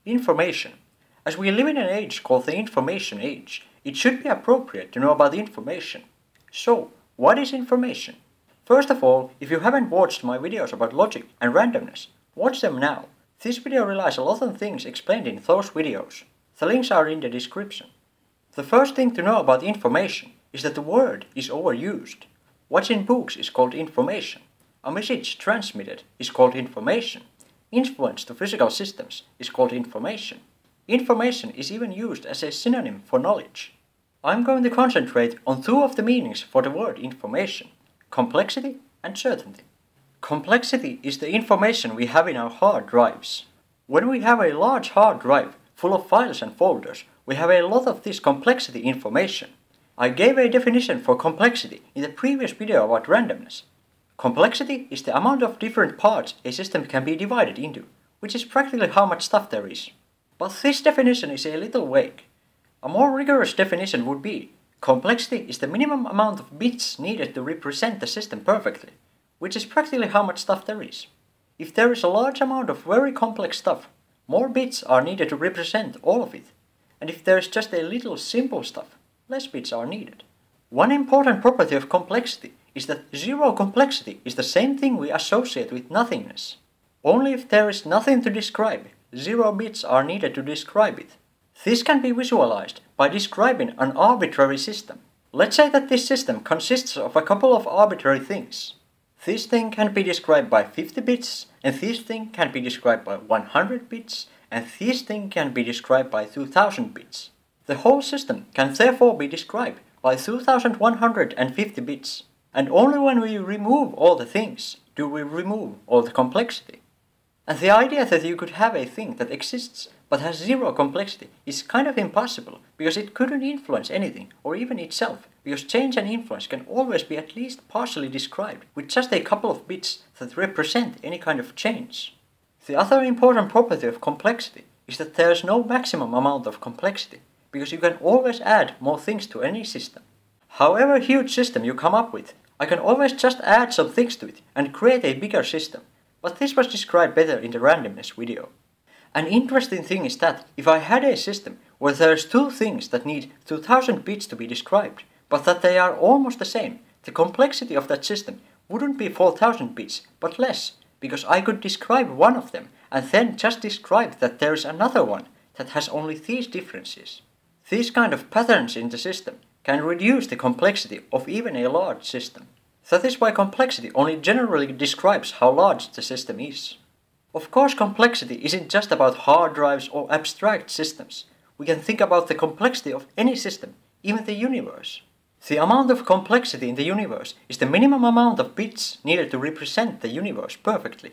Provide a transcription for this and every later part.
Information. As we live in an age called the information age, it should be appropriate to know about information. So, what is information? First of all, if you haven't watched my videos about logic and randomness, watch them now. This video relies a lot on things explained in those videos. The links are in the description. The first thing to know about information is that the word is overused. What's in books is called information. A message transmitted is called information. Influence to physical systems is called information. Information is even used as a synonym for knowledge. I'm going to concentrate on two of the meanings for the word information: complexity and certainty. Complexity is the information we have in our hard drives. When we have a large hard drive full of files and folders, we have a lot of this complexity information. I gave a definition for complexity in the previous video about randomness. Complexity is the amount of different parts a system can be divided into, which is practically how much stuff there is. But this definition is a little vague. A more rigorous definition would be: complexity is the minimum amount of bits needed to represent the system perfectly, which is practically how much stuff there is. If there is a large amount of very complex stuff, more bits are needed to represent all of it. And if there is just a little simple stuff, less bits are needed. One important property of complexity is that zero complexity is the same thing we associate with nothingness. Only if there is nothing to describe, zero bits are needed to describe it. This can be visualized by describing an arbitrary system. Let's say that this system consists of a couple of arbitrary things. This thing can be described by 50 bits, and this thing can be described by 100 bits, and this thing can be described by 2000 bits. The whole system can therefore be described by 2150 bits. And only when we remove all the things do we remove all the complexity. And the idea that you could have a thing that exists but has zero complexity is kind of impossible, because it couldn't influence anything or even itself, because change and influence can always be at least partially described with just a couple of bits that represent any kind of change. The other important property of complexity is that there is no maximum amount of complexity, because you can always add more things to any system. However huge system you come up with, I can always just add some things to it and create a bigger system, but this was described better in the randomness video. An interesting thing is that if I had a system where there's two things that need 2000 bits to be described, but that they are almost the same, the complexity of that system wouldn't be 4000 bits, but less, because I could describe one of them and then just describe that there is another one that has only these differences. These kind of patterns in the system can reduce the complexity of even a large system. That is why complexity only generally describes how large the system is. Of course, complexity isn't just about hard drives or abstract systems. We can think about the complexity of any system, even the universe. The amount of complexity in the universe is the minimum amount of bits needed to represent the universe perfectly.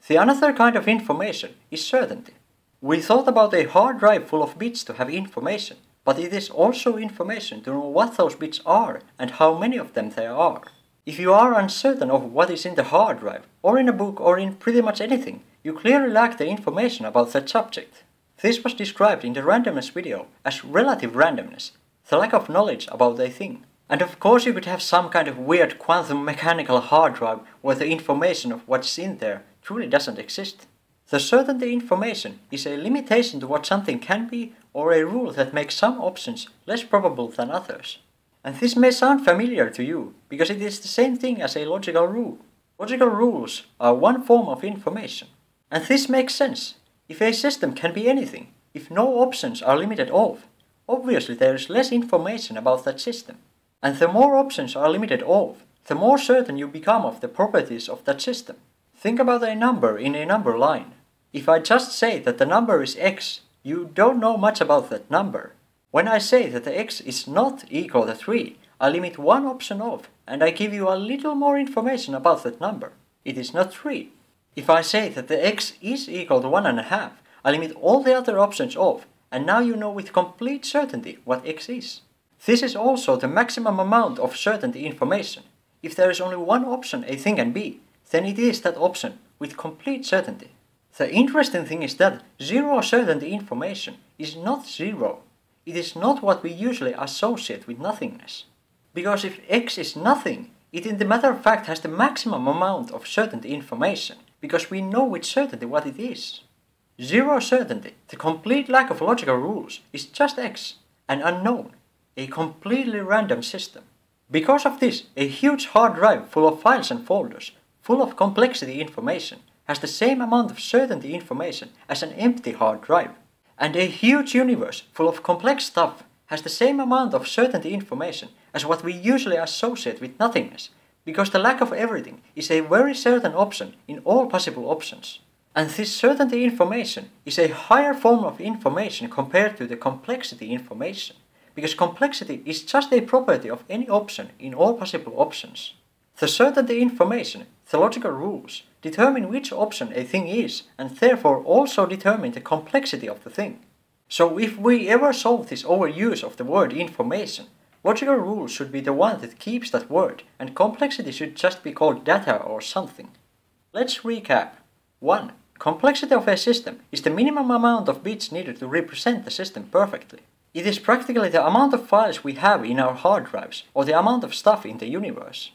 The another kind of information is certainty. We thought about a hard drive full of bits to have information, but it is also information to know what those bits are and how many of them there are. If you are uncertain of what is in the hard drive, or in a book, or in pretty much anything, you clearly lack the information about that subject. This was described in the randomness video as relative randomness, the lack of knowledge about a thing. And of course you could have some kind of weird quantum mechanical hard drive where the information of what's in there truly doesn't exist. The certainty information is a limitation to what something can be, or a rule that makes some options less probable than others. And this may sound familiar to you, because it is the same thing as a logical rule. Logical rules are one form of information. And this makes sense. If a system can be anything, if no options are limited off, obviously there is less information about that system. And the more options are limited off, the more certain you become of the properties of that system. Think about a number in a number line. If I just say that the number is x, you don't know much about that number. When I say that the x is not equal to 3, I limit one option off, and I give you a little more information about that number. It is not 3. If I say that the x is equal to 1.5, I limit all the other options off, and now you know with complete certainty what x is. This is also the maximum amount of certainty information. If there is only one option a thing can be, then it is that option with complete certainty. The interesting thing is that zero certainty information is not zero. It is not what we usually associate with nothingness. Because if x is nothing, it in the matter of fact has the maximum amount of certainty information, because we know with certainty what it is. Zero certainty, the complete lack of logical rules, is just X, an unknown, a completely random system. Because of this, a huge hard drive full of files and folders, full of complexity information, has the same amount of certainty information as an empty hard drive. And a huge universe full of complex stuff has the same amount of certainty information as what we usually associate with nothingness, because the lack of everything is a very certain option in all possible options. And this certainty information is a higher form of information compared to the complexity information, because complexity is just a property of any option in all possible options. The certainty information, the logical rules, determine which option a thing is, and therefore also determine the complexity of the thing. So if we ever solve this overuse of the word information, logical rules should be the one that keeps that word, and complexity should just be called data or something. Let's recap. 1. Complexity of a system is the minimum amount of bits needed to represent the system perfectly. It is practically the amount of files we have in our hard drives, or the amount of stuff in the universe.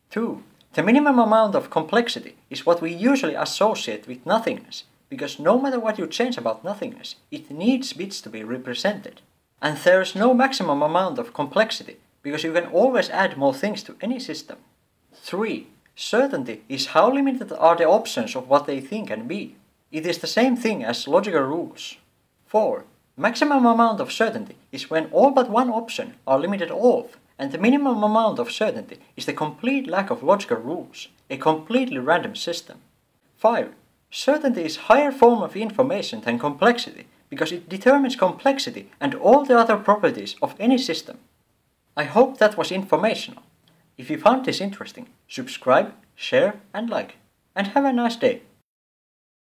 2. The minimum amount of complexity is what we usually associate with nothingness, because no matter what you change about nothingness, it needs bits to be represented. And there is no maximum amount of complexity, because you can always add more things to any system. 3. Certainty is how limited are the options of what a thing can be. It is the same thing as logical rules. 4. Maximum amount of certainty is when all but one option are limited off, and the minimum amount of certainty is the complete lack of logical rules, a completely random system. 5. Certainty is higher form of information than complexity, because it determines complexity and all the other properties of any system. I hope that was informational. If you found this interesting, subscribe, share and like. And have a nice day.